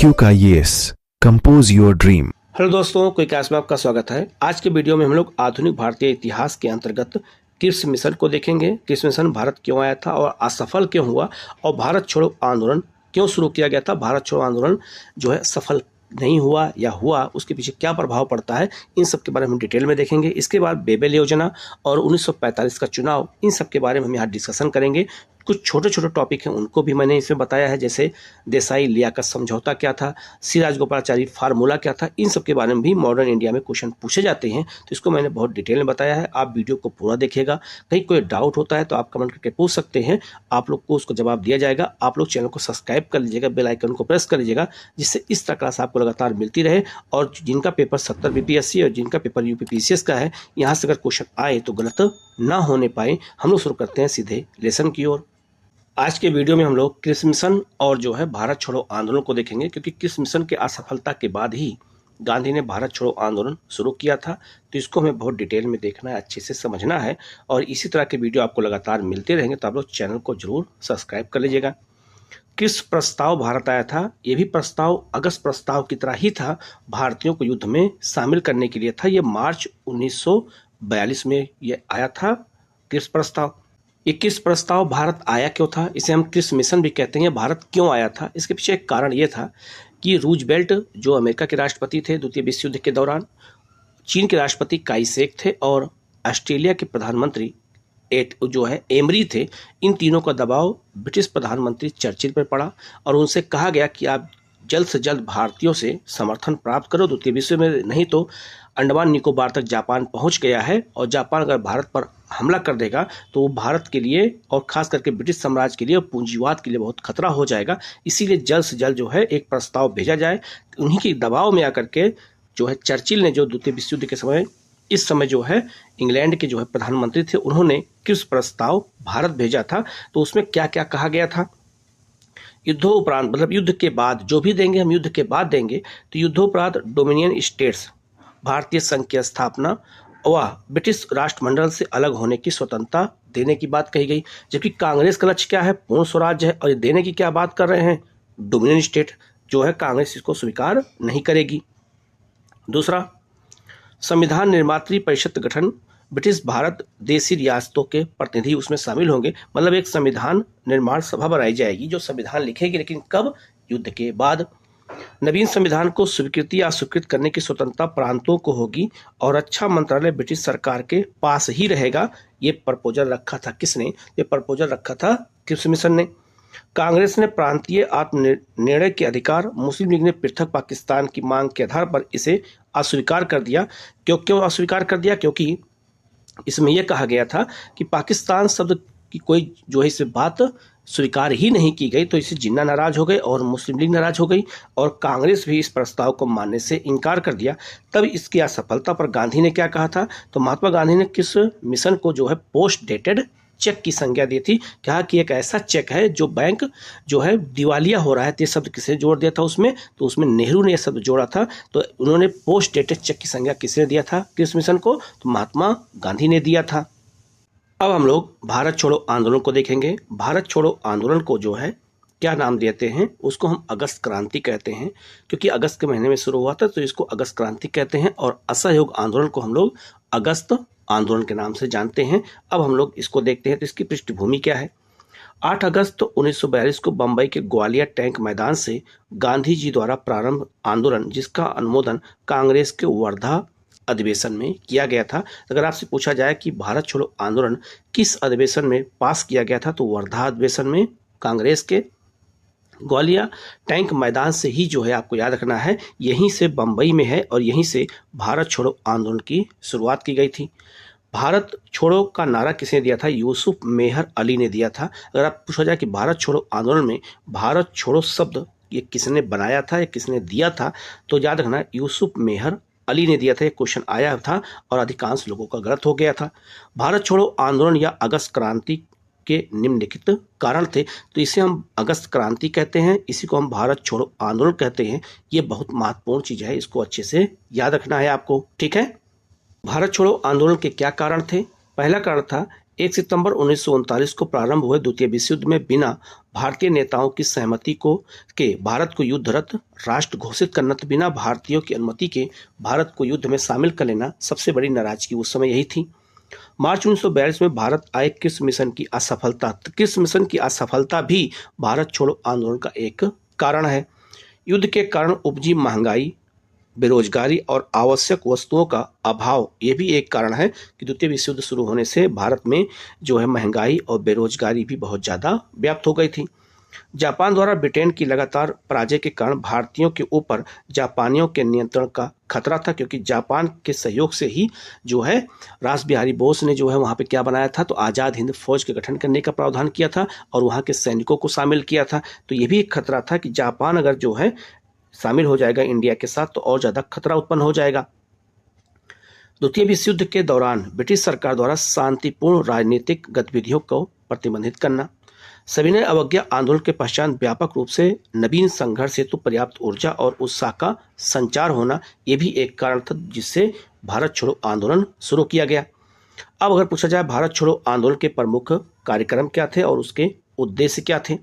IQ का yes, compose your dream. Hello दोस्तों, quick class में आपका स्वागत है। आज के वीडियो में हम लोग आधुनिक भारतीय इतिहास के अंतर्गत क्रिप्स मिशन को देखेंगे। क्रिप्स मिशन भारत क्यों आया था और असफल क्यों हुआ, और भारत छोड़ो आंदोलन क्यों शुरू किया गया था, भारत छोड़ो आंदोलन जो है सफल नहीं हुआ या हुआ, उसके पीछे क्या प्रभाव पड़ता है, इन सब के बारे में हम डिटेल में देखेंगे। इसके बाद बेबेल योजना और 1945 का चुनाव, इन सब के बारे में हम यहाँ डिस्कशन करेंगे। कुछ छोटे छोटे टॉपिक हैं उनको भी मैंने इसमें बताया है, जैसे देसाई लियाकत समझौता क्या था, सी राजगोपालाचारी फार्मूला क्या था, इन सब के बारे में भी मॉडर्न इंडिया में क्वेश्चन पूछे जाते हैं, तो इसको मैंने बहुत डिटेल में बताया है। आप वीडियो को पूरा देखिएगा। कहीं कोई डाउट होता है तो आप कमेंट करके पूछ सकते हैं, आप लोग को उसको जवाब दिया जाएगा। आप लोग चैनल को सब्सक्राइब कर लीजिएगा, बेल आइकन को प्रेस कर लीजिएगा, जिससे इस तरह क्लास आपको लगातार मिलती रहे। और जिनका पेपर 70 BPSC और जिनका पेपर UPPCS का है, यहाँ से अगर क्वेश्चन आए तो गलत ना होने पाए। हम लोग शुरू करते हैं सीधे लेसन की ओर। आज के वीडियो में हम लोग क्रिप्स मिशन और जो है भारत छोड़ो आंदोलन को देखेंगे, क्योंकि क्रिप्स मिशन के असफलता के बाद ही गांधी ने भारत छोड़ो आंदोलन शुरू किया था। तो इसको हमें बहुत डिटेल में देखना है, अच्छे से समझना है, और इसी तरह के वीडियो आपको लगातार मिलते रहेंगे। तो आप लोग चैनल को जरूर सब्सक्राइब कर लीजिएगा। किस प्रस्ताव भारत आया था, ये भी प्रस्ताव अगस्त प्रस्ताव की तरह ही था, भारतीयों को युद्ध में शामिल करने के लिए था। ये मार्च 1942 में ये आया था किस प्रस्ताव। ये किस प्रस्ताव भारत आया क्यों था, इसे हम किस मिशन भी कहते हैं। भारत क्यों आया था, इसके पीछे एक कारण ये था कि रूजवेल्ट जो अमेरिका के राष्ट्रपति थे द्वितीय विश्व युद्ध के दौरान, चीन के राष्ट्रपति काई शेक थे, और ऑस्ट्रेलिया के प्रधानमंत्री जो है एमरी थे। इन तीनों का दबाव ब्रिटिश प्रधानमंत्री चर्चिल पर पड़ा, और उनसे कहा गया कि आप जल्द से जल्द भारतीयों से समर्थन प्राप्त करो द्वितीय विश्व में, नहीं तो अंडमान निकोबार तक जापान पहुंच गया है, और जापान अगर भारत पर हमला कर देगा तो वो भारत के लिए और खास करके ब्रिटिश साम्राज्य के लिए और पूंजीवाद के लिए बहुत खतरा हो जाएगा। इसीलिए जल्द से जल्द जो है एक प्रस्ताव भेजा जाए। उन्हीं के दबाव में आकर के जो है चर्चिल ने, जो द्वितीय विश्व युद्ध के समय इस समय जो है इंग्लैंड के जो है प्रधानमंत्री थे, उन्होंने किस प्रस्ताव भारत भेजा था। तो उसमें क्या क्या कहा गया था, युद्धोपरांत मतलब युद्ध के बाद जो भी देंगे हम युद्ध के बाद देंगे, तो युद्धोपरांत डोमिनियन स्टेट्स, भारतीय संघ की स्थापना व ब्रिटिश राष्ट्रमंडल से अलग होने की स्वतंत्रता देने की बात कही गई। जबकि कांग्रेस का लक्ष्य क्या है, पूर्ण स्वराज्य है, और ये देने की क्या बात कर रहे हैं, डोमिनियन स्टेट जो है कांग्रेस इसको स्वीकार नहीं करेगी। दूसरा, संविधान निर्मात्री परिषद गठन, ब्रिटिश भारत देशी रियासतों के प्रतिनिधि उसमें शामिल होंगे। मतलब एक संविधान निर्माण सभा बनाई जाएगी जो संविधान लिखेगी, लेकिन कब, युद्ध के बाद। नवीन संविधान को स्वीकृति या अस्वीकृत करने की स्वतंत्रता प्रांतों को होगी, और रक्षा मंत्रालय ब्रिटिश सरकार के पास ही रहेगा। ये प्रपोजल रखा था किसने, ये प्रपोजल रखा था क्रिप्स मिशन ने। कांग्रेस ने प्रांतीय आत्मनिर्णय के अधिकार, मुस्लिम लीग ने पृथक पाकिस्तान की मांग के आधार पर इसे अस्वीकार कर दिया। क्यों अस्वीकार कर दिया, क्योंकि इसमें यह कहा गया था कि पाकिस्तान शब्द की कोई जो है इस बात स्वीकार ही नहीं की गई, तो इससे जिन्ना नाराज हो गए और मुस्लिम लीग नाराज हो गई, और कांग्रेस भी इस प्रस्ताव को मानने से इनकार कर दिया। तब इसकी असफलता पर गांधी ने क्या कहा था, तो महात्मा गांधी ने किस मिशन को जो है पोस्ट डेटेड चेक की संज्ञा दी थी। कहा कि एक ऐसा चेक है जो बैंक जो है दिवालिया हो रहा है, तो ये शब्द किसने जोड़ दिया था उसमें, तो उसमें नेहरू ने यह शब्द जोड़ा था। तो उन्होंने पोस्ट डेटेड चेक की संज्ञा किसने दिया था किस मिशन को, तो महात्मा गांधी ने दिया था। अब हम लोग भारत छोड़ो आंदोलन को देखेंगे। भारत छोड़ो आंदोलन को जो है क्या नाम देते हैं, उसको हम अगस्त क्रांति कहते हैं, क्योंकि अगस्त के महीने में शुरू हुआ था, तो इसको अगस्त क्रांति कहते हैं। और असहयोग आंदोलन को हम लोग अगस्त आंदोलन के नाम से जानते हैं। अब हम लोग इसको देखते हैं, तो इसकी पृष्ठभूमि क्या है। 8 अगस्त 1942 को बंबई के ग्वालियर टैंक मैदान से गांधी जी द्वारा प्रारंभ आंदोलन, जिसका अनुमोदन कांग्रेस के वर्धा अधिवेशन में किया गया था। अगर आपसे पूछा जाए कि भारत छोड़ो आंदोलन किस अधिवेशन में पास किया गया था, तो वर्धा अधिवेशन में, कांग्रेस के ग्वालियर टैंक मैदान से ही जो है आपको याद रखना है, यहीं से बंबई में है, और यहीं से भारत छोड़ो आंदोलन की शुरुआत की गई थी। भारत छोड़ो का नारा किसने दिया था, यूसुफ मेहर अली ने दिया था। अगर आप पूछा जाए कि भारत छोड़ो आंदोलन में भारत छोड़ो शब्द ये किसने बनाया था या किसने दिया था, तो याद रखना यूसुफ मेहर अली ने दिया था। एक क्वेश्चन आया था और अधिकांश लोगों का गलत हो गया था। भारत छोड़ो आंदोलन या अगस्त क्रांति के निम्नलिखित कारण थे, तो इसे हम अगस्त क्रांति कहते हैं, इसी को हम भारत छोड़ो आंदोलन कहते हैं। ये बहुत महत्वपूर्ण चीज है, इसको अच्छे से याद रखना है आपको, ठीक है। भारत छोड़ो आंदोलन के क्या कारण थे, पहला कारण था 1 सितंबर 1939 को प्रारंभ हुए द्वितीय विश्व युद्ध में बिना भारतीय नेताओं की सहमति के भारत को युद्धरत राष्ट्र घोषित करना, तो बिना भारतीयों की अनुमति के भारत को युद्ध में शामिल कर लेना सबसे बड़ी नाराजगी उस समय यही थी। मार्च 1942 में भारत आए क्रिप्स मिशन की असफलता, तो क्रिप्स मिशन की असफलता भी भारत छोड़ो आंदोलन का एक कारण है। युद्ध के कारण उपजी महंगाई, बेरोजगारी और आवश्यक वस्तुओं का अभाव, ये भी एक कारण है कि द्वितीय विश्व युद्ध शुरू होने से भारत में जो है महंगाई और बेरोजगारी भी बहुत ज़्यादा व्याप्त हो गई थी। जापान द्वारा ब्रिटेन की लगातार पराजय के कारण भारतीयों के ऊपर जापानियों के नियंत्रण का खतरा था, क्योंकि जापान के सहयोग से ही जो है रास बिहारी बोस ने जो है वहाँ पे क्या बनाया था, तो आज़ाद हिंद फौज के गठन करने का प्रावधान किया था और वहाँ के सैनिकों को शामिल किया था। तो ये भी एक खतरा था कि जापान अगर जो है शामिल हो जाएगा इंडिया के साथ तो और ज़्यादा खतरा उत्पन्न हो जाएगा। द्वितीय विश्व युद्ध के दौरान ब्रिटिश सरकार द्वारा शांतिपूर्ण राजनीतिक गतिविधियों को प्रतिबंधित करना, सविनय अवज्ञा आंदोलन के पश्चात व्यापक रूप से नवीन संघर्ष हेतु पर्याप्त ऊर्जा और उत्साह का संचार होना, ये भी एक कारण था जिससे भारत छोड़ो आंदोलन शुरू किया गया। अब अगर पूछा जाए भारत छोड़ो आंदोलन के प्रमुख कार्यक्रम क्या थे और उसके उद्देश्य क्या थे,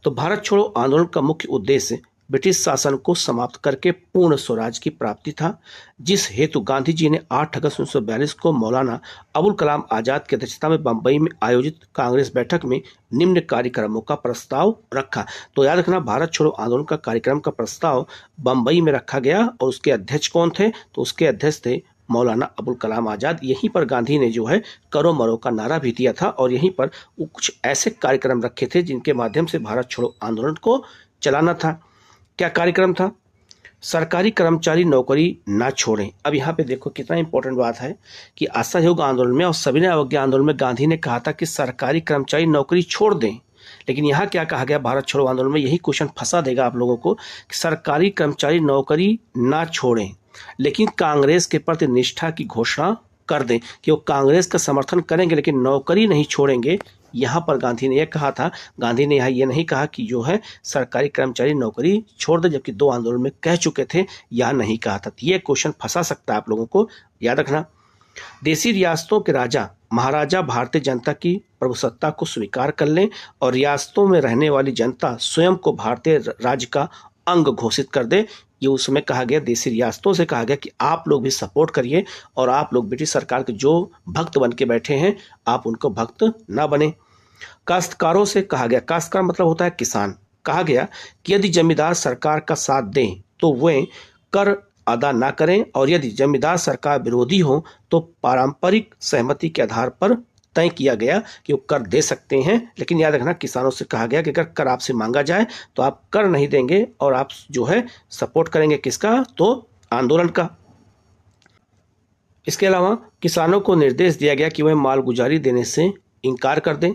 तो भारत छोड़ो आंदोलन का मुख्य उद्देश्य ब्रिटिश शासन को समाप्त करके पूर्ण स्वराज की प्राप्ति था, जिस हेतु गांधी जी ने 8 अगस्त 1942 को मौलाना अबुल कलाम आजाद की अध्यक्षता में बंबई में आयोजित कांग्रेस बैठक में निम्न कार्यक्रमों का प्रस्ताव रखा। तो याद रखना, भारत छोड़ो आंदोलन का कार्यक्रम का प्रस्ताव बंबई में रखा गया और उसके अध्यक्ष कौन थे, तो उसके अध्यक्ष थे मौलाना अबुल कलाम आजाद। यहीं पर गांधी ने जो है करो मरो का नारा भी दिया था और यहीं पर कुछ ऐसे कार्यक्रम रखे थे जिनके माध्यम से भारत छोड़ो आंदोलन को चलाना था। क्या कार्यक्रम था? सरकारी कर्मचारी नौकरी ना छोड़ें। अब यहाँ पे देखो कितना इंपॉर्टेंट बात है कि असहयोग आंदोलन में और सविनय अवज्ञा आंदोलन में गांधी ने कहा था कि सरकारी कर्मचारी नौकरी छोड़ दें, लेकिन यहाँ क्या कहा गया भारत छोड़ो आंदोलन में, यही क्वेश्चन फंसा देगा आप लोगों को कि सरकारी कर्मचारी नौकरी ना छोड़ें लेकिन कांग्रेस के प्रति निष्ठा की घोषणा कर दें कि वो कांग्रेस का समर्थन करेंगे लेकिन नौकरी नहीं छोड़ेंगे। यहाँ पर गांधी ने यह कहा था, गांधी ने यहाँ ये नहीं कहा कि जो है सरकारी कर्मचारी नौकरी छोड़ दे, जबकि दो आंदोलन में कह चुके थे, यहाँ नहीं कहा था। तो ये क्वेश्चन फंसा सकता है आप लोगों को, याद रखना। देशी रियासतों के राजा महाराजा भारतीय जनता की प्रभुसत्ता को स्वीकार कर लें और रियासतों में रहने वाली जनता स्वयं को भारतीय राज्य का अंग घोषित कर दे। ये उस समय कहा गया, देशी रियासतों से कहा गया कि आप लोग भी सपोर्ट करिए और आप लोग ब्रिटिश सरकार के जो भक्त बन के बैठे हैं आप उनको भक्त ना बने। काश्तकारों से कहा गया, काश्तकार मतलब होता है किसान, कहा गया कि यदि जमींदार सरकार का साथ दें तो वे कर अदा ना करें और यदि जमींदार सरकार विरोधी हो तो पारंपरिक सहमति के आधार पर तय किया गया कि वो कर दे सकते हैं। लेकिन याद रखना, किसानों से कहा गया कि अगर कर आपसे मांगा जाए तो आप कर नहीं देंगे और आप जो है सपोर्ट करेंगे किसका, तो आंदोलन का। इसके अलावा किसानों को निर्देश दिया गया कि वह मालगुजारी देने से इनकार कर दें।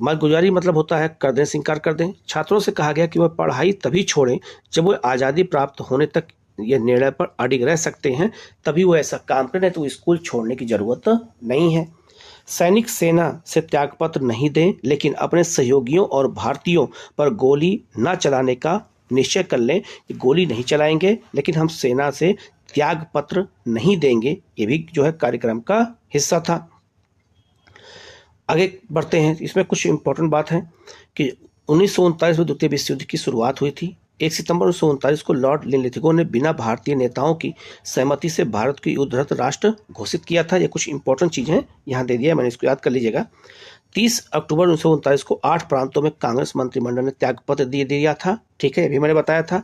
मालगुजारी मतलब होता है कर देने से इनकार कर दें। छात्रों से कहा गया कि वह पढ़ाई तभी छोड़ें जब वह आज़ादी प्राप्त होने तक ये निर्णय पर अडिग रह सकते हैं, तभी वो ऐसा काम करें, तो स्कूल छोड़ने की जरूरत नहीं है। सैनिक सेना से त्यागपत्र नहीं दें लेकिन अपने सहयोगियों और भारतीयों पर गोली न चलाने का निश्चय कर लें कि गोली नहीं चलाएंगे लेकिन हम सेना से त्यागपत्र नहीं देंगे। ये भी जो है कार्यक्रम का हिस्सा था। आगे बढ़ते हैं, इसमें कुछ इंपॉर्टेंट बात है कि 1939 में द्वितीय विश्व युद्ध की शुरुआत हुई थी। 1 सितंबर 1939 को लॉर्ड लिनलिथगो ने बिना भारतीय नेताओं की सहमति से भारत को युद्धरत राष्ट्र घोषित किया था। ये कुछ इंपॉर्टेंट चीज़ें यहाँ दे दिया है, मैंने इसको याद कर लीजिएगा। 30 अक्टूबर 1939 को 8 प्रांतों में कांग्रेस मंत्रिमंडल ने त्यागपत्र दे दिया था, ठीक है, ये भी मैंने बताया था।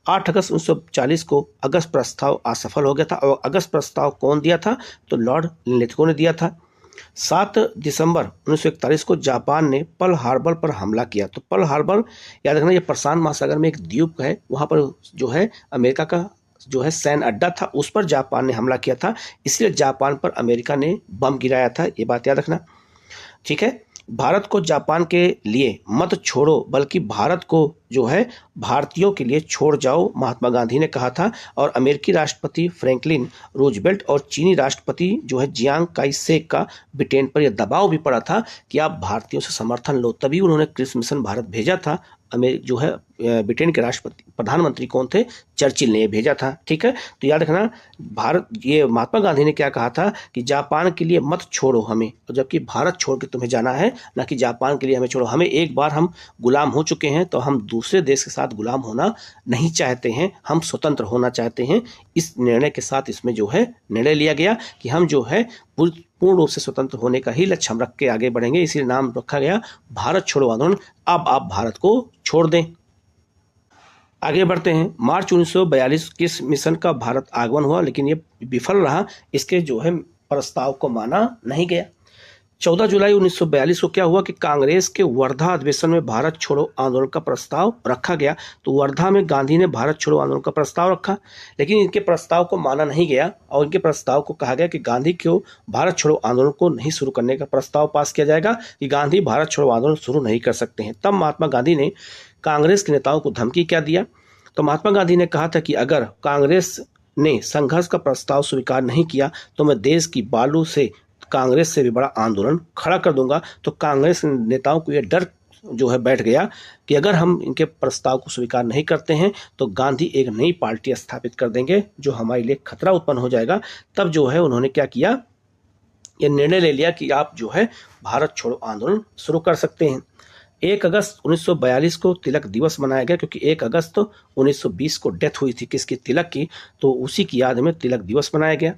8 अगस्त 1940 को अगस्त प्रस्ताव असफल हो गया था और अगस्त प्रस्ताव कौन दिया था, तो लॉर्ड लिनलिथगो ने दिया था। 7 दिसंबर 1941 को जापान ने पर्ल हार्बर पर हमला किया। तो पर्ल हार्बर याद रखना, ये प्रशांत महासागर में एक द्वीप है, वहाँ पर जो है अमेरिका का जो है सैन्य अड्डा था, उस पर जापान ने हमला किया था, इसलिए जापान पर अमेरिका ने बम गिराया था, ये बात याद रखना, ठीक है। भारत को जापान के लिए मत छोड़ो बल्कि भारत को जो है भारतीयों के लिए छोड़ जाओ, महात्मा गांधी ने कहा था। और अमेरिकी राष्ट्रपति फ्रैंकलिन रूजवेल्ट और चीनी राष्ट्रपति जो है जियांग काई शेक का ब्रिटेन पर यह दबाव भी पड़ा था कि आप भारतीयों से समर्थन लो, तभी उन्होंने क्रिस मिशन भारत भेजा था। जो है ब्रिटेन के राष्ट्रपति प्रधानमंत्री कौन थे? चर्चिल ने भेजा था। ठीक है, तो याद रखना, भारत, ये महात्मा गांधी ने क्या कहा था कि जापान के लिए मत छोड़ो हमें, तो जबकि भारत छोड़ के तुम्हें जाना है, ना कि जापान के लिए हमें छोड़ो। हमें एक बार हम गुलाम हो चुके हैं, तो हम दूसरे देश के साथ गुलाम होना नहीं चाहते हैं, हम स्वतंत्र होना चाहते हैं। इस निर्णय के साथ इसमें जो है निर्णय लिया गया कि हम जो है पूर्ण रूप से स्वतंत्र होने का ही लक्ष्य हम रख के आगे बढ़ेंगे, इसीलिए नाम रखा गया भारत छोड़ो आंदोलन। अब आप भारत को छोड़ दें। आगे बढ़ते हैं। मार्च 1942 किस मिशन का भारत आगमन हुआ, लेकिन ये विफल रहा, इसके जो है प्रस्ताव को माना नहीं गया। 14 जुलाई 1942 को क्या हुआ कि कांग्रेस के वर्धा अधिवेशन में भारत छोड़ो आंदोलन का प्रस्ताव रखा गया। तो वर्धा में गांधी ने भारत छोड़ो आंदोलन का प्रस्ताव रखा, लेकिन इनके प्रस्ताव को माना नहीं गया और इनके प्रस्ताव को कहा गया कि गांधी को भारत छोड़ो आंदोलन को नहीं शुरू करने का प्रस्ताव पास किया जाएगा, कि गांधी भारत छोड़ो आंदोलन शुरू नहीं कर सकते हैं। तब महात्मा गांधी ने कांग्रेस के नेताओं को धमकी क्या दिया? तो महात्मा गांधी ने कहा था कि अगर कांग्रेस ने संघर्ष का प्रस्ताव स्वीकार नहीं किया तो मैं देश की बालू से कांग्रेस से भी बड़ा आंदोलन खड़ा कर दूंगा। तो कांग्रेस नेताओं को यह डर जो है बैठ गया कि अगर हम इनके प्रस्ताव को स्वीकार नहीं करते हैं तो गांधी एक नई पार्टी स्थापित कर देंगे जो हमारे लिए खतरा उत्पन्न हो जाएगा। तब जो है उन्होंने क्या किया, यह निर्णय ले लिया कि आप जो है भारत छोड़ो आंदोलन शुरू कर सकते हैं। 1 अगस्त 1942 को तिलक दिवस मनाया गया, क्योंकि 1 अगस्त 1920 को डेथ हुई थी किसकी? तिलक की, तो उसी की याद में तिलक दिवस मनाया गया।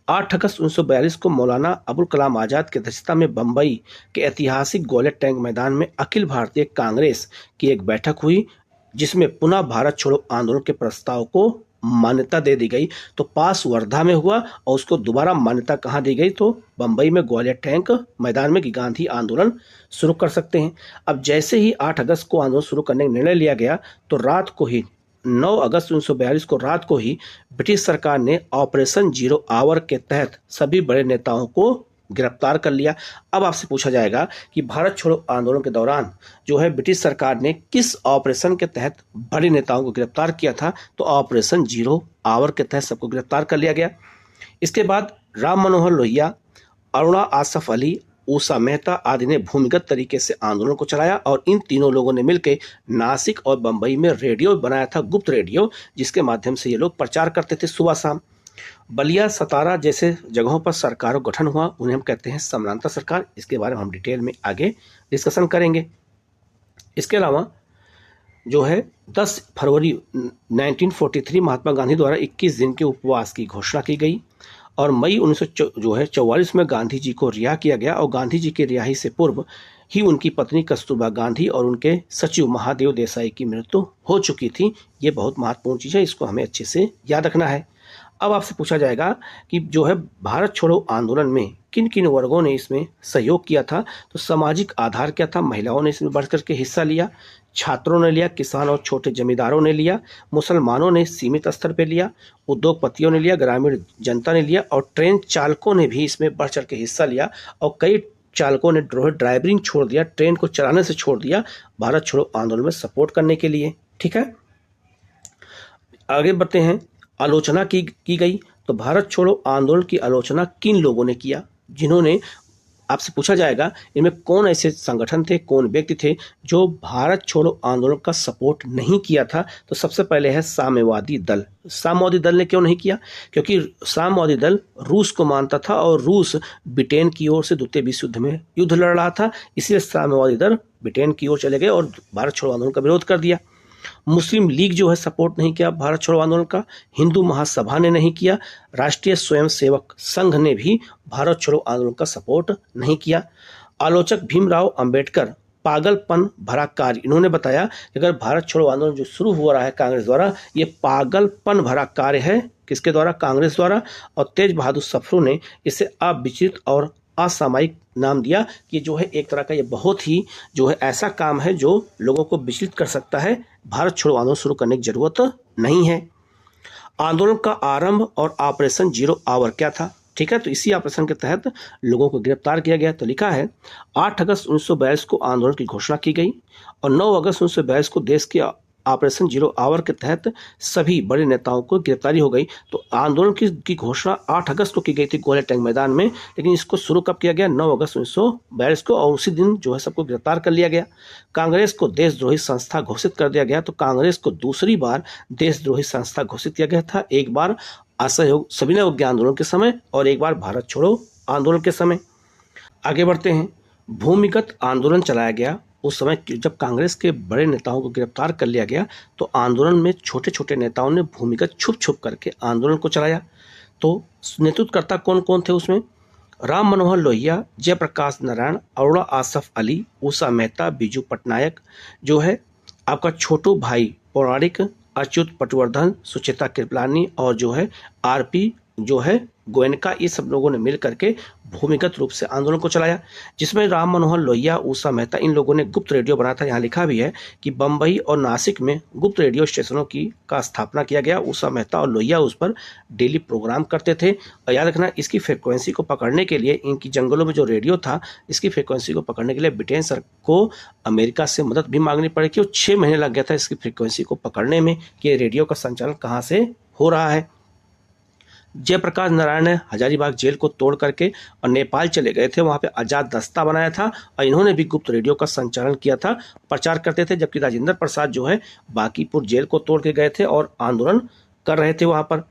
8 अगस्त 1942 को मौलाना अबुल कलाम आज़ाद की अध्यक्षता में बम्बई के ऐतिहासिक ग्वालियर टैंक मैदान में अखिल भारतीय कांग्रेस की एक बैठक हुई, जिसमें पुनः भारत छोड़ो आंदोलन के प्रस्ताव को मान्यता दे दी गई। तो पास वर्धा में हुआ और उसको दोबारा मान्यता कहाँ दी गई? तो बम्बई में ग्वालियर टैंक मैदान में कि गांधी आंदोलन शुरू कर सकते हैं। अब जैसे ही 8 अगस्त को आंदोलन शुरू करने का निर्णय लिया गया, तो रात को ही 9 अगस्त 1942 को रात को ही ब्रिटिश सरकार ने ऑपरेशन जीरो आवर के तहत सभी बड़े नेताओं को गिरफ्तार कर लिया। अब आपसे पूछा जाएगा कि भारत छोड़ो आंदोलन के दौरान जो है ब्रिटिश सरकार ने किस ऑपरेशन के तहत बड़े नेताओं को गिरफ्तार किया था? तो ऑपरेशन जीरो आवर के तहत सबको गिरफ्तार कर लिया गया। इसके बाद राम मनोहर लोहिया, अरुणा आसफ अली, ऊषा मेहता आदि ने भूमिगत तरीके से आंदोलन को चलाया और इन तीनों लोगों ने मिलकर नासिक और बंबई में रेडियो बनाया था, गुप्त रेडियो, जिसके माध्यम से ये लोग प्रचार करते थे सुबह शाम। बलिया, सतारा जैसे जगहों पर सरकारों का गठन हुआ, उन्हें हम कहते हैं समानांतर सरकार। इसके बारे में हम डिटेल में आगे डिस्कशन करेंगे। इसके अलावा जो है 10 फरवरी 1943 महात्मा गांधी द्वारा 21 दिन के उपवास की घोषणा की गई और मई 1944 में गांधी जी को रिहा किया गया और गांधी जी की रिहाई से पूर्व ही उनकी पत्नी कस्तूरबा गांधी और उनके सचिव महादेव देसाई की मृत्यु हो चुकी थी। ये बहुत महत्वपूर्ण चीज़ है, इसको हमें अच्छे से याद रखना है। अब आपसे पूछा जाएगा कि जो है भारत छोड़ो आंदोलन में किन किन वर्गों ने इसमें सहयोग किया था? तो सामाजिक आधार क्या था? महिलाओं ने इसमें बढ़ करके हिस्सा लिया, छात्रों ने लिया, किसान और छोटे जमींदारों ने लिया, मुसलमानों ने सीमित स्तर पर लिया, उद्योगपतियों ने लिया, ग्रामीण जनता ने लिया और ट्रेन चालकों ने भी इसमें बढ़ चढ़ के हिस्सा लिया। और कई चालकों ने ड्राइवरिंग छोड़ दिया, ट्रेन को चलाने से छोड़ दिया भारत छोड़ो आंदोलन में सपोर्ट करने के लिए। ठीक है, आगे बढ़ते हैं। आलोचना की गई, तो भारत छोड़ो आंदोलन की आलोचना किन लोगों ने किया? जिन्होंने, आपसे पूछा जाएगा इनमें कौन ऐसे संगठन थे, कौन व्यक्ति थे जो भारत छोड़ो आंदोलन का सपोर्ट नहीं किया था? तो सबसे पहले है साम्यवादी दल। साम्यवादी दल ने क्यों नहीं किया? क्योंकि साम्यवादी दल रूस को मानता था और रूस ब्रिटेन की ओर से द्वितीय विश्व युद्ध में युद्ध लड़ रहा था, इसलिए साम्यवादी दल ब्रिटेन की ओर चले गए और भारत छोड़ो आंदोलन का विरोध कर दिया। मुस्लिम लीग जो है सपोर्ट नहीं किया भारत छोड़ो आंदोलन का, हिंदू महासभा ने नहीं किया, राष्ट्रीय स्वयंसेवक संघ ने भी भारत छोड़ो आंदोलन का सपोर्ट नहीं किया। आलोचक भीमराव अंबेडकर पागलपन भरा कार्य, इन्होंने बताया कि अगर भारत छोड़ो आंदोलन जो शुरू हो रहा है कांग्रेस द्वारा, ये पागलपन भरा कार्य है। किसके द्वारा? कांग्रेस द्वारा। और तेज बहादुर सप्रू ने इसे अविचलित और असामयिक नाम दिया कि जो है एक तरह का ये बहुत ही जो है ऐसा काम है जो लोगों को विचलित कर सकता है, भारत छोड़ो आंदोलन शुरू करने की जरूरत नहीं है। आंदोलन का आरंभ और ऑपरेशन जीरो आवर क्या था? ठीक है, तो इसी ऑपरेशन के तहत लोगों को गिरफ्तार किया गया। तो लिखा है 8 अगस्त 1942 को आंदोलन की घोषणा की गई और 9 अगस्त 1942 को देश के ऑपरेशन जीरो आवर के तहत सभी बड़े नेताओं को गिरफ्तारी हो गई। तो आंदोलन की घोषणा 8 अगस्त को की गई थी गोले टैंक मैदान में, लेकिन इसको शुरू कब किया गया? 9 अगस्त 1942 को, और उसी दिन जो है सबको गिरफ्तार कर लिया गया। कांग्रेस को देशद्रोही संस्था घोषित कर दिया गया। तो कांग्रेस को दूसरी बार देशद्रोही संस्था घोषित किया गया था, एक बार असहयोग सविनय अवज्ञा आंदोलन के समय और एक बार भारत छोड़ो आंदोलन के समय। आगे बढ़ते हैं। भूमिगत आंदोलन चलाया गया। उस समय जब कांग्रेस के बड़े नेताओं को गिरफ्तार कर लिया गया तो आंदोलन में छोटे छोटे नेताओं ने भूमिगत छुप छुप करके आंदोलन को चलाया। तो नेतृत्वकर्ता कौन कौन थे उसमें? राम मनोहर लोहिया, जयप्रकाश नारायण, अरोड़ा आसफ अली, उषा मेहता, बीजू पटनायक, जो है आपका छोटू भाई पौराणिक, अच्युत पटवर्धन, सुचेता कृपलानी और जो है आरपी जो है गोयनका, ये सब लोगों ने मिल करके भूमिगत रूप से आंदोलन को चलाया, जिसमें राम मनोहर लोहिया, उषा मेहता, इन लोगों ने गुप्त रेडियो बनाया था। यहाँ लिखा भी है कि बम्बई और नासिक में गुप्त रेडियो स्टेशनों का स्थापना किया गया। उषा मेहता और लोहिया उस पर डेली प्रोग्राम करते थे। और याद रखना, इसकी फ्रिक्वेंसी को पकड़ने के लिए, इनकी जंगलों में जो रेडियो था, इसकी फ्रिक्वेंसी को पकड़ने के लिए ब्रिटेन सर को अमेरिका से मदद भी मांगनी पड़ी और 6 महीने लग गया था इसकी फ्रिक्वेंसी को पकड़ने में कि ये रेडियो का संचालन कहाँ से हो रहा है। जयप्रकाश नारायण ने हजारीबाग जेल को तोड़ करके और नेपाल चले गए थे, वहां पे आजाद दस्ता बनाया था और इन्होंने भी गुप्त रेडियो का संचालन किया था, प्रचार करते थे। जबकि राजेंद्र प्रसाद जो है बांकीपुर जेल को तोड़ के गए थे और आंदोलन कर रहे थे वहां पर।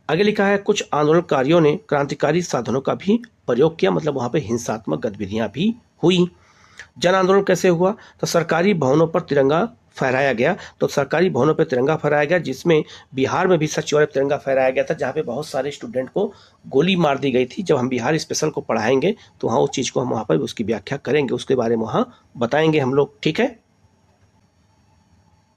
आगे लिखा है कुछ आंदोलनकारियों ने क्रांतिकारी साधनों का भी प्रयोग किया, मतलब वहां पे हिंसात्मक गतिविधियां भी हुई। जन आंदोलन कैसे हुआ? तो सरकारी भवनों पर तिरंगा फहराया गया। तो सरकारी भवनों पर तिरंगा फहराया गया, जिसमें बिहार में भी सचिवालय तिरंगा फहराया गया था, जहाँ पे बहुत सारे स्टूडेंट को गोली मार दी गई थी। जब हम बिहार स्पेशल को पढ़ाएंगे तो वहाँ उस चीज़ को हम वहाँ पर उसकी व्याख्या करेंगे, उसके बारे में वहाँ बताएंगे हम लोग, ठीक है।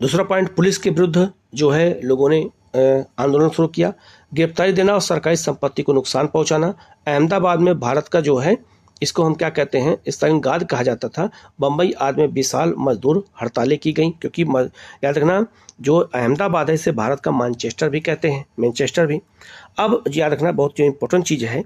दूसरा पॉइंट, पुलिस के विरुद्ध जो है लोगों ने आंदोलन शुरू किया। गिरफ्तारी देना और सरकारी संपत्ति को नुकसान पहुंचाना। अहमदाबाद में भारत का जो है, इसको हम क्या कहते हैं, स्टालिनग्राद कहा जाता था। बम्बई आदि में विशाल मजदूर हड़तालें की गई, क्योंकि याद रखना जो अहमदाबाद है इसे भारत का मैनचेस्टर भी कहते हैं, मैनचेस्टर भी। अब याद रखना बहुत जो इम्पोर्टेंट चीज़ है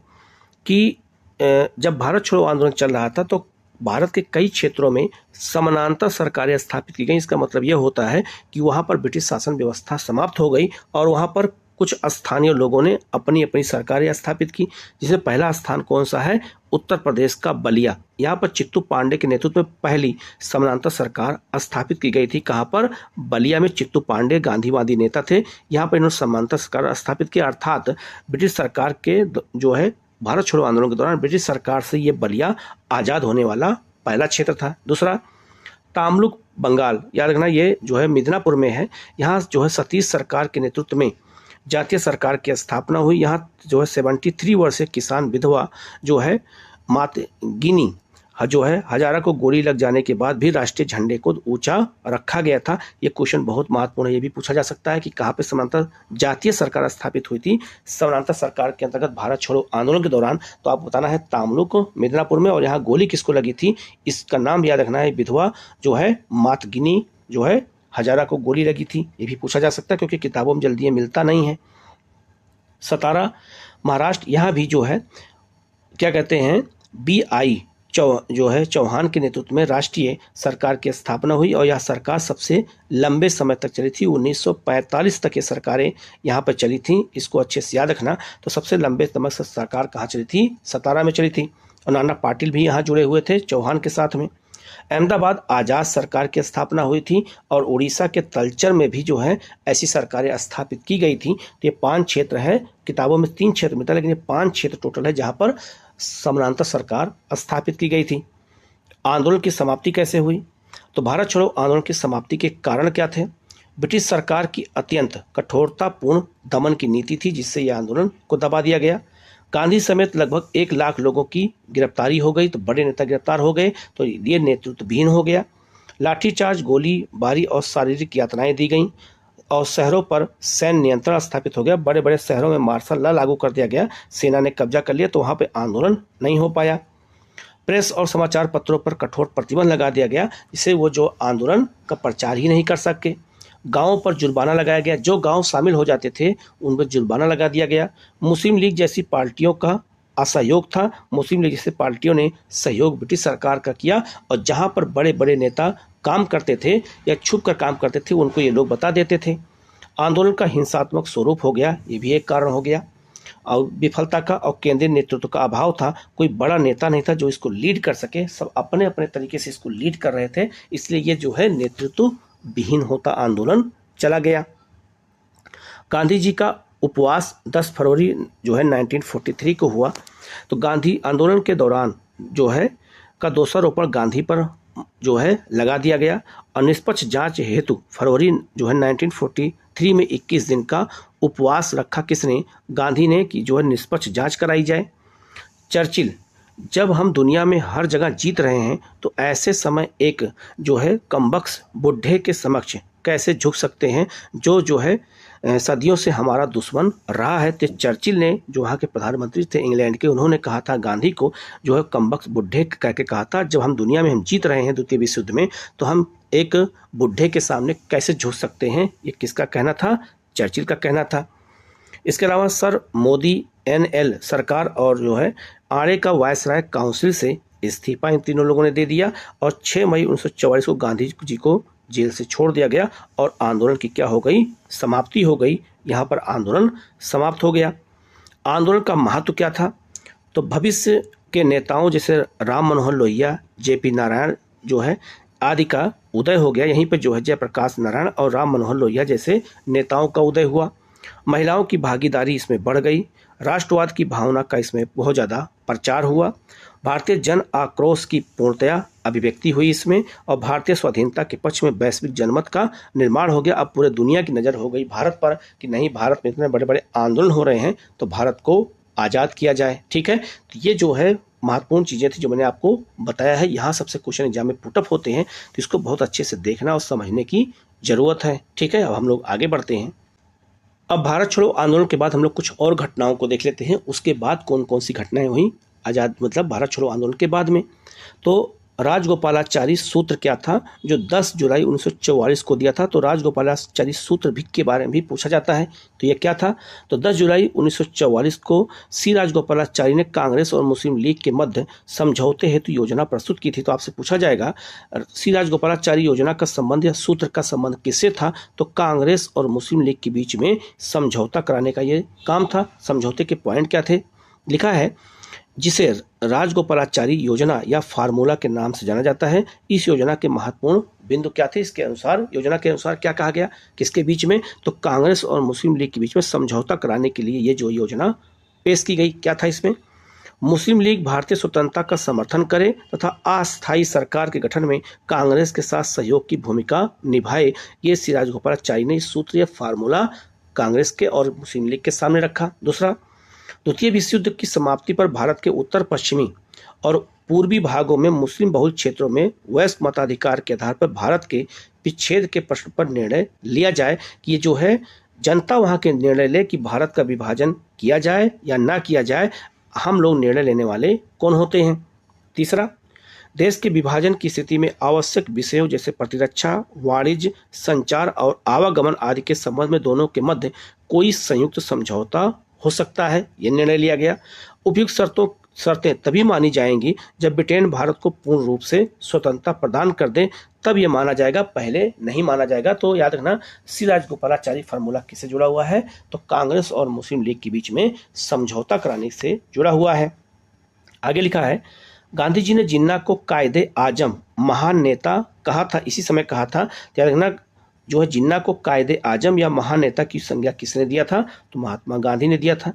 कि जब भारत छोड़ो आंदोलन चल रहा था तो भारत के कई क्षेत्रों में समानांतर सरकारें स्थापित की गई। इसका मतलब यह होता है कि वहाँ पर ब्रिटिश शासन व्यवस्था समाप्त हो गई और वहाँ पर कुछ स्थानीय लोगों ने अपनी अपनी सरकारें स्थापित की, जिसमें पहला स्थान कौन सा है? उत्तर प्रदेश का बलिया। यहाँ पर चित्तू पांडे के नेतृत्व में पहली समानांतर सरकार स्थापित की गई थी। कहाँ पर? बलिया में चित्तू पांडे गांधीवादी नेता थे। यहाँ पर इन्होंने समानांतर सरकार स्थापित की, अर्थात ब्रिटिश सरकार के जो है भारत छोड़ो आंदोलन के दौरान ब्रिटिश सरकार से ये बलिया आज़ाद होने वाला पहला क्षेत्र था। दूसरा, तामलुक बंगाल, याद रखना ये जो है मिदनापुर में है। यहाँ जो है सतीश सरकार के नेतृत्व में जातीय सरकार की स्थापना हुई। यहाँ जो है 73 वर्षीय किसान विधवा जो है मात गिनी जो है हजारा को गोली लग जाने के बाद भी राष्ट्रीय झंडे को ऊंचा रखा गया था। ये क्वेश्चन बहुत महत्वपूर्ण है, ये भी पूछा जा सकता है कि कहाँ पे समानांतर जातीय सरकार स्थापित हुई थी समानांतर सरकार के अंतर्गत भारत छोड़ो आंदोलन के दौरान। तो आपको बताना है तामलुक मिदनापुर में, और यहाँ गोली किसको लगी थी इसका नाम याद रखना है, विधवा जो है मातगिनी जो है हजारा को गोली लगी थी। ये भी पूछा जा सकता है क्योंकि किताबों में जल्दी ये मिलता नहीं है। सतारा महाराष्ट्र, यहाँ भी जो है क्या कहते हैं BI जो है चौहान के नेतृत्व में राष्ट्रीय सरकार की स्थापना हुई और यह सरकार सबसे लंबे समय तक चली थी। 1945 तक ये सरकारें यहाँ पर चली थी, इसको अच्छे से याद रखना। तो सबसे लंबे समय से सरकार कहाँ चली थी? सतारा में चली थी, और नाना पाटिल भी यहाँ जुड़े हुए थे चौहान के साथ में। अहमदाबाद आज़ाद सरकार की स्थापना हुई थी और उड़ीसा के तलचर में भी जो है ऐसी सरकारें स्थापित की गई थी। तो ये 5 क्षेत्र है, किताबों में 3 क्षेत्र मिलता है लेकिन ये 5 क्षेत्र टोटल है जहाँ पर समानांतर सरकार स्थापित की गई थी। आंदोलन की समाप्ति कैसे हुई? तो भारत छोड़ो आंदोलन की समाप्ति के कारण क्या थे? ब्रिटिश सरकार की अत्यंत कठोरतापूर्ण दमन की नीति थी, जिससे यह आंदोलन को दबा दिया गया। गांधी समेत लगभग 1 लाख लोगों की गिरफ्तारी हो गई, तो बड़े नेता गिरफ्तार हो गए, तो ये नेतृत्वहीन हो गया। लाठीचार्ज, गोलीबारी और शारीरिक यातनाएं दी गईं और शहरों पर सैन्य नियंत्रण स्थापित हो गया। बड़े बड़े शहरों में मार्शल लॉ लागू कर दिया गया, सेना ने कब्जा कर लिया, तो वहाँ पे आंदोलन नहीं हो पाया। प्रेस और समाचार पत्रों पर कठोर प्रतिबंध लगा दिया गया, जिससे वो जो आंदोलन का प्रचार ही नहीं कर सके। गांवों पर जुर्माना लगाया गया, जो गांव शामिल हो जाते थे उन पर जुर्माना लगा दिया गया। मुस्लिम लीग जैसी पार्टियों का असहयोग था। मुस्लिम लीग जैसे पार्टियों ने सहयोग ब्रिटिश सरकार का किया और जहां पर बड़े बड़े नेता काम करते थे या छुप कर काम करते थे उनको ये लोग बता देते थे। आंदोलन का हिंसात्मक स्वरूप हो गया, ये भी एक कारण हो गया। और विफलता का और केंद्रीय नेतृत्व का अभाव था। कोई बड़ा नेता नहीं था जो इसको लीड कर सके, सब अपने अपने तरीके से इसको लीड कर रहे थे, इसलिए ये जो है नेतृत्व विहीन होता आंदोलन चला गया। गांधी जी का उपवास 10 फरवरी जो है 1943 को हुआ। तो गांधी आंदोलन के दौरान जो है का दोषारोपण गांधी पर जो है लगा दिया गया और निष्पक्ष जांच हेतु फरवरी जो है 1943 में 21 दिन का उपवास रखा। किसने? गांधी ने, कि जो है निष्पक्ष जांच कराई जाए। चर्चिल, जब हम दुनिया में हर जगह जीत रहे हैं तो ऐसे समय एक जो है कमबख्त बुढ़े के समक्ष कैसे झुक सकते हैं जो है सदियों से हमारा दुश्मन रहा है। तो चर्चिल ने, जो वहाँ के प्रधानमंत्री थे इंग्लैंड के, उन्होंने कहा था गांधी को जो है कमबख्त बुढ़े कह के कहा था, जब हम दुनिया में हम जीत रहे हैं द्वितीय विश्व युद्ध में तो हम एक बुढ़े के सामने कैसे झुक सकते हैं। ये किसका कहना था? चर्चिल का कहना था। इसके अलावा सर मोदी NL सरकार और जो है आर्य का वायसराय काउंसिल से इस्तीफा इन तीनों लोगों ने दे दिया और 6 मई 1944 को गांधी जी को जेल से छोड़ दिया गया और आंदोलन की क्या हो गई? समाप्ति हो गई। यहाँ पर आंदोलन समाप्त हो गया। आंदोलन का महत्व क्या था? तो भविष्य के नेताओं जैसे राम मनोहर लोहिया, JP नारायण जो है आदि का उदय हो गया। यहीं पर जो है जयप्रकाश नारायण और राम मनोहर लोहिया जैसे नेताओं का उदय हुआ। महिलाओं की भागीदारी इसमें बढ़ गई। राष्ट्रवाद की भावना का इसमें बहुत ज़्यादा प्रचार हुआ। भारतीय जन आक्रोश की पूर्णतया अभिव्यक्ति हुई इसमें और भारतीय स्वाधीनता के पक्ष में वैश्विक जनमत का निर्माण हो गया। अब पूरे दुनिया की नज़र हो गई भारत पर कि नहीं, भारत में इतने बड़े बड़े आंदोलन हो रहे हैं तो भारत को आज़ाद किया जाए। ठीक है, तो ये जो है महत्वपूर्ण चीज़ें थी जो मैंने आपको बताया है। यहाँ सबसे क्वेश्चन एग्जाम में पुटअप होते हैं तो इसको बहुत अच्छे से देखना और समझने की ज़रूरत है। ठीक है, अब हम लोग आगे बढ़ते हैं। अब भारत छोड़ो आंदोलन के बाद हम लोग कुछ और घटनाओं को देख लेते हैं। उसके बाद कौन कौन सी घटनाएं हुई आज़ाद मतलब भारत छोड़ो आंदोलन के बाद में। तो राजगोपालाचारी सूत्र क्या था जो 10 जुलाई 1944 को दिया था? तो राजगोपालाचारी सूत्र भी के बारे में भी पूछा जाता है। तो ये क्या था? तो 10 जुलाई 1944 को सी राजगोपालाचारी ने कांग्रेस और मुस्लिम लीग के मध्य समझौते हेतु योजना प्रस्तुत की थी। तो आपसे पूछा जाएगा सी राजगोपालाचारी योजना का संबंध या सूत्र का संबंध किससे था? तो कांग्रेस और मुस्लिम लीग के बीच में समझौता कराने का ये काम था। समझौते के पॉइंट क्या थे? लिखा है जिसे राजगोपालाचारी योजना या फार्मूला के नाम से जाना जाता है। इस योजना के महत्वपूर्ण बिंदु क्या थे? इसके अनुसार योजना के अनुसार क्या कहा गया? किसके बीच में? तो कांग्रेस और मुस्लिम लीग के बीच में समझौता कराने के लिए ये जो योजना पेश की गई। क्या था इसमें? मुस्लिम लीग भारतीय स्वतंत्रता का समर्थन करे तथा अस्थायी सरकार के गठन में कांग्रेस के साथ सहयोग की भूमिका निभाए। ये सी राजगोपालाचारी ने इस सूत्र या फार्मूला कांग्रेस के और मुस्लिम लीग के सामने रखा। दूसरा, द्वितीय विश्व युद्ध की समाप्ति पर भारत के उत्तर पश्चिमी और पूर्वी भागों में मुस्लिम बहुल क्षेत्रों में वैश्विक मताधिकार के आधार पर भारत के विच्छेद के प्रश्न पर निर्णय लिया जाए कि ये जो है जनता वहाँ के निर्णय ले कि भारत का विभाजन किया जाए या ना किया जाए। हम लोग निर्णय लेने वाले कौन होते हैं? तीसरा, देश के विभाजन की स्थिति में आवश्यक विषयों जैसे प्रतिरक्षा, वाणिज्य, संचार और आवागमन आदि के संबंध में दोनों के मध्य कोई संयुक्त समझौता हो सकता है। यह निर्णय लिया गया। उपयुक्त शर्तें तभी मानी जाएंगी जब ब्रिटेन भारत को पूर्ण रूप से स्वतंत्रता प्रदान कर दे, तब यह माना जाएगा, पहले नहीं माना जाएगा। तो याद रखना सी राजगोपालाचारी फार्मूला किससे जुड़ा हुआ है? तो कांग्रेस और मुस्लिम लीग के बीच में समझौता कराने से जुड़ा हुआ है। आगे लिखा है गांधी जी ने जिन्ना को कायदे आजम महान नेता कहा था। इसी समय कहा था। याद रखना जो है जिन्ना को कायदे आजम या महान नेता की संज्ञा किसने दिया था? तो महात्मा गांधी ने दिया था।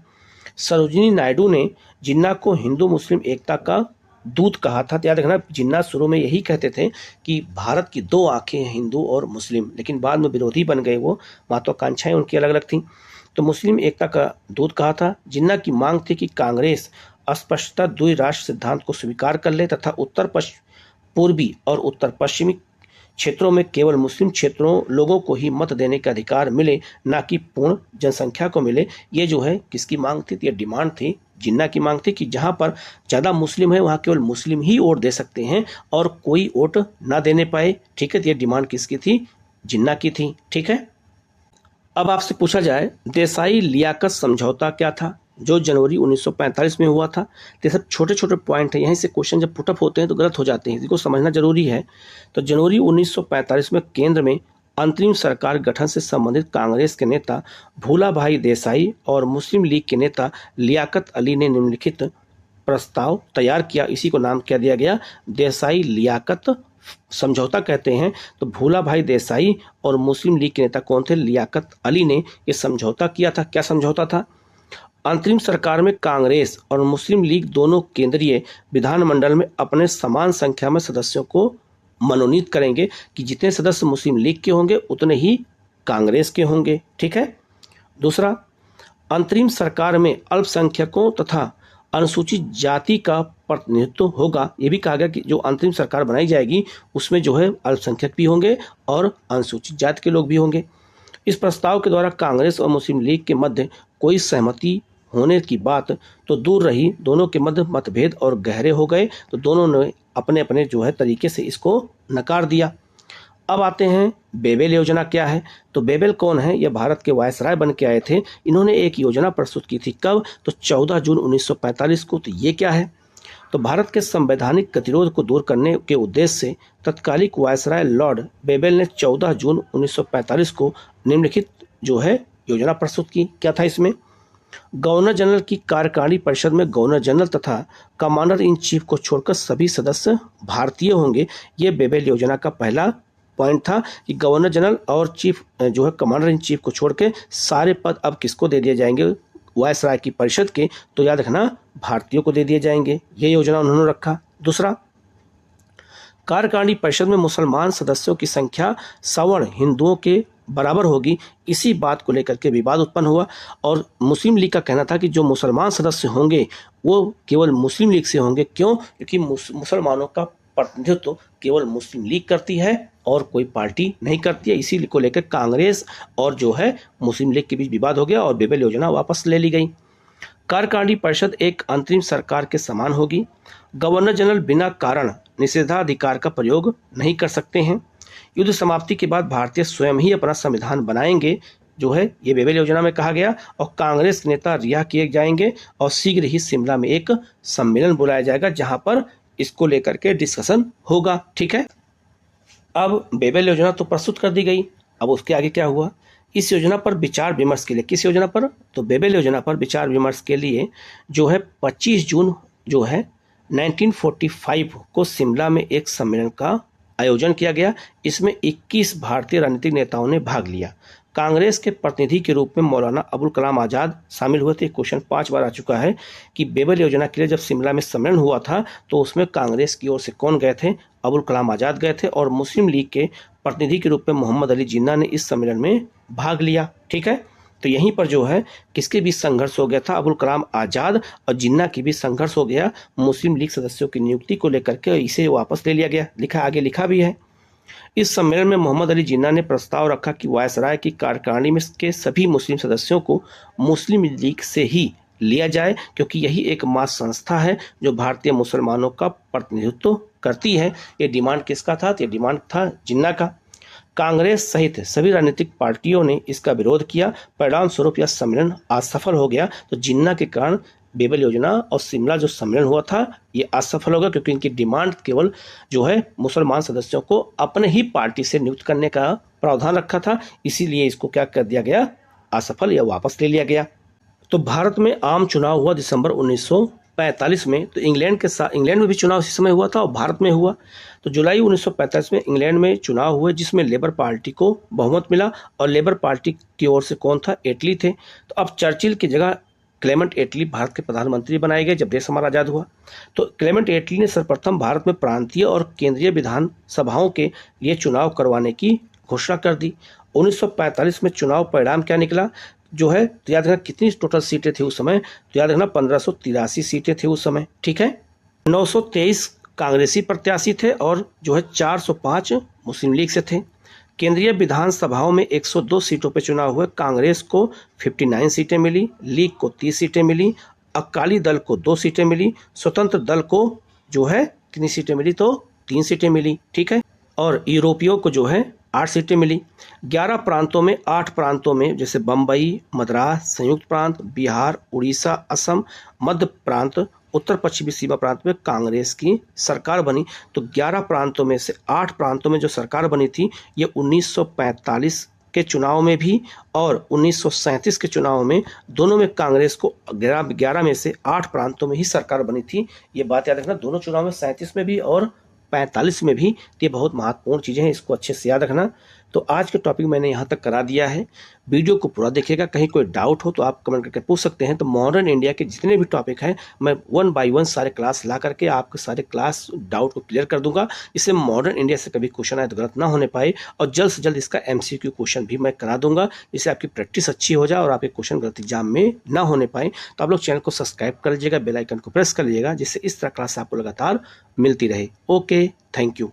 सरोजिनी नायडू ने जिन्ना को हिंदू मुस्लिम एकता का दूत कहा था। याद रखना जिन्ना शुरू में यही कहते थे कि भारत की 2 आंखें हैं, हिंदू और मुस्लिम, लेकिन बाद में विरोधी बन गए। वो महत्वाकांक्षाएं उनकी अलग अलग थीं। तो मुस्लिम एकता का दूत कहा था। जिन्ना की मांग थी कि कांग्रेस स्पष्टता द्विराष्ट्र सिद्धांत को स्वीकार कर ले तथा उत्तर पूर्वी और उत्तर पश्चिमी क्षेत्रों में केवल मुस्लिम क्षेत्रों लोगों को ही मत देने का अधिकार मिले, ना कि पूर्ण जनसंख्या को मिले। ये जो है किसकी मांग थी? ये डिमांड थी, जिन्ना की मांग थी कि जहां पर ज़्यादा मुस्लिम है वहां केवल मुस्लिम ही वोट दे सकते हैं और कोई वोट ना देने पाए। ठीक है, तो ये डिमांड किसकी थी? जिन्ना की थी। ठीक है, अब आपसे पूछा जाए देसाई लियाकत समझौता क्या था? जो जनवरी 1945 में हुआ था। तो ये सब छोटे छोटे पॉइंट हैं, यहीं से क्वेश्चन जब पुटअप होते हैं तो गलत हो जाते हैं, इसको समझना जरूरी है। तो जनवरी 1945 में केंद्र में अंतरिम सरकार गठन से संबंधित कांग्रेस के नेता भूला भाई देसाई और मुस्लिम लीग के नेता लियाकत अली ने निम्नलिखित प्रस्ताव तैयार किया। इसी को नाम क्या दिया गया, देसाई लियाकत समझौता कहते हैं। तो भूला भाई देसाई और मुस्लिम लीग के नेता कौन थे, लियाकत अली ने ये समझौता किया था। क्या समझौता था, अंतरिम सरकार में कांग्रेस और मुस्लिम लीग दोनों केंद्रीय विधानमंडल में अपने समान संख्या में सदस्यों को मनोनीत करेंगे कि जितने सदस्य मुस्लिम लीग के होंगे उतने ही कांग्रेस के होंगे। ठीक है। दूसरा, अंतरिम सरकार में अल्पसंख्यकों तथा अनुसूचित जाति का प्रतिनिधित्व होगा। ये भी कहा गया कि जो अंतरिम सरकार बनाई जाएगी उसमें जो है अल्पसंख्यक भी होंगे और अनुसूचित जाति के लोग भी होंगे। इस प्रस्ताव के द्वारा कांग्रेस और मुस्लिम लीग के मध्य कोई सहमति होने की बात तो दूर रही, दोनों के मध्य मतभेद और गहरे हो गए। तो दोनों ने अपने अपने जो है तरीके से इसको नकार दिया। अब आते हैं बेबेल योजना क्या है। तो बेबेल कौन है, यह भारत के वायसराय बन के आए थे। इन्होंने एक योजना प्रस्तुत की थी, कब, तो 14 जून 1945 को। तो ये क्या है, तो भारत के संवैधानिक गतिरोध को दूर करने के उद्देश्य से तत्कालिक वायसराय लॉर्ड बेबेल ने 14 जून 1945 को निम्नलिखित जो है योजना प्रस्तुत की। क्या था इसमें, गवर्नर जनरल की कार्यकारिणी परिषद में गवर्नर जनरल तथा कमांडर इन चीफ को छोड़कर सभी सदस्य भारतीय होंगे। ये बेबेल योजना का पहला पॉइंट था कि गवर्नर जनरल और चीफ जो है कमांडर इन चीफ को छोड़ के सारे पद अब किसको दे दिए जाएंगे, वायसराय की परिषद के। तो याद रखना भारतीयों को दे दिए जाएंगे, ये योजना उन्होंने रखा। दूसरा, कार्यकारिणी परिषद में मुसलमान सदस्यों की संख्या सवर्ण हिंदुओं के बराबर होगी। इसी बात को लेकर के विवाद उत्पन्न हुआ और मुस्लिम लीग का कहना था कि जो मुसलमान सदस्य होंगे वो केवल मुस्लिम लीग से होंगे। क्यों, क्योंकि मुसलमानों का प्रतिनिधित्व केवल मुस्लिम लीग करती है और कोई पार्टी नहीं करती है। इसी को लेकर कांग्रेस और जो है मुस्लिम लीग के बीच विवाद हो गया और बेबेल योजना वापस ले ली गई। कार्यकारिणी परिषद एक अंतरिम सरकार के समान होगी। गवर्नर जनरल बिना कारण निषेधाधिकार का प्रयोग नहीं कर सकते हैं। युद्ध समाप्ति के बाद भारतीय स्वयं ही अपना संविधान बनाएंगे, जो है ये बेबेल योजना में कहा गया। और कांग्रेस के नेता रिहा किए जाएंगे और शीघ्र ही शिमला में एक सम्मेलन बुलाया जाएगा जहां पर इसको लेकर के डिस्कशन होगा। ठीक है। अब बेबेल योजना तो प्रस्तुत कर दी गई, अब उसके आगे क्या हुआ, इस योजना पर विचार विमर्श के लिए, किस योजना पर, तो बेबेल योजना पर विचार विमर्श के लिए जो है 25 जून जो है 1945 को शिमला में एक सम्मेलन का आयोजन किया गया। इसमें 21 भारतीय राजनीतिक नेताओं ने भाग लिया। कांग्रेस के प्रतिनिधि के रूप में मौलाना अबुल कलाम आज़ाद शामिल हुए थे। क्वेश्चन 5 बार आ चुका है कि बेबेल योजना के लिए जब शिमला में सम्मेलन हुआ था तो उसमें कांग्रेस की ओर से कौन गए थे, अबुल कलाम आज़ाद गए थे और मुस्लिम लीग के प्रतिनिधि के रूप में मोहम्मद अली जिन्ना ने इस सम्मेलन में भाग लिया। ठीक है। तो यहीं पर जो है किसके बीच संघर्ष हो गया था, अबुल कलाम आज़ाद और जिन्ना के बीच संघर्ष हो गया मुस्लिम लीग सदस्यों की नियुक्ति को लेकर के, इसे वापस ले लिया गया। लिखा आगे लिखा भी है। इस सम्मेलन में मोहम्मद अली जिन्ना ने प्रस्ताव रखा कि वायसराय की कार्यकारिणी में के सभी मुस्लिम सदस्यों को मुस्लिम लीग से ही लिया जाए, क्योंकि यही एकमात्र संस्था है जो भारतीय मुसलमानों का प्रतिनिधित्व करती है। ये डिमांड किसका था, ये डिमांड था जिन्ना का। कांग्रेस सहित सभी राजनीतिक पार्टियों ने इसका विरोध किया। परिणाम स्वरूप यह सम्मेलन असफल हो गया। तो जिन्ना के कारण बेबेल योजना और शिमला जो सम्मेलन हुआ था ये असफल होगा, क्योंकि इनकी डिमांड केवल जो है मुसलमान सदस्यों को अपने ही पार्टी से नियुक्त करने का प्रावधान रखा था। इसीलिए इसको क्या कर दिया गया, असफल या वापस ले लिया गया। तो भारत में आम चुनाव हुआ दिसंबर 1945 में। तो इंग्लैंड में भी चुनाव इसी समय हुआ था और भारत में हुआ। तो जुलाई 1945 में इंग्लैंड में चुनाव हुए जिसमें लेबर पार्टी को बहुमत मिला और लेबर पार्टी की ओर से कौन था, एटली थे। तो अब चर्चिल की जगह क्लेमेंट एटली भारत के प्रधानमंत्री बनाए गए जब देश हमारा आज़ाद हुआ। तो क्लेमेंट एटली ने सर्वप्रथम भारत में प्रांतीय और केंद्रीय विधानसभाओं के लिए चुनाव करवाने की घोषणा कर दी। 1945 में चुनाव परिणाम क्या निकला जो है, तो याद रखना कितनी टोटल सीटें थी उस समय, तो याद रखना 1583 सीटें थी उस समय। ठीक है। 923 कांग्रेसी प्रत्याशी थे और जो है 405 मुस्लिम लीग से थे। केंद्रीय विधानसभाओं में 102 सीटों पर चुनाव हुए। कांग्रेस को 59 सीटें मिली, लीग को 30 सीटें मिली, अकाली दल को 2 सीटें मिली, स्वतंत्र दल को जो है कितनी सीटें मिली, तो 3 सीटें मिली। ठीक है। और यूरोपियों को जो है 8 सीटें मिली। 11 प्रांतों में 8 प्रांतों में जैसे बम्बई, मद्रास, संयुक्त प्रांत, बिहार, उड़ीसा, असम, मध्य प्रांत, उत्तर पश्चिमी सीमा प्रांत में कांग्रेस की सरकार बनी। तो 11 प्रांतों में से 8 प्रांतों में जो सरकार बनी थी ये 1945 के चुनाव में भी और 1937 के चुनाव में, दोनों में कांग्रेस को 11 में से 8 प्रांतों में ही सरकार बनी थी। ये बात याद रखना, दोनों चुनाव में 37 में भी और 45 में भी। ये बहुत महत्वपूर्ण चीज़ें हैं, इसको अच्छे से याद रखना। तो आज के टॉपिक मैंने यहाँ तक करा दिया है। वीडियो को पूरा देखिएगा, कहीं कोई डाउट हो तो आप कमेंट करके पूछ सकते हैं। तो मॉडर्न इंडिया के जितने भी टॉपिक हैं मैं 1 बाय 1 सारे क्लास ला करके आपके सारे क्लास डाउट को क्लियर कर दूंगा। इससे मॉडर्न इंडिया से कभी क्वेश्चन आए तो गलत ना होने पाए, और जल्द से जल्द इसका MCQ क्वेश्चन भी मैं करा दूंगा, जिससे आपकी प्रैक्टिस अच्छी हो जाए और आपके क्वेश्चन गलत एग्जाम में ना होने पाए। तो आप लोग चैनल को सब्सक्राइब कर लीजिएगा, बेल आइकन को प्रेस कर लीजिएगा, जिससे इस तरह क्लास आपको लगातार मिलती रहे। Okay, thank you.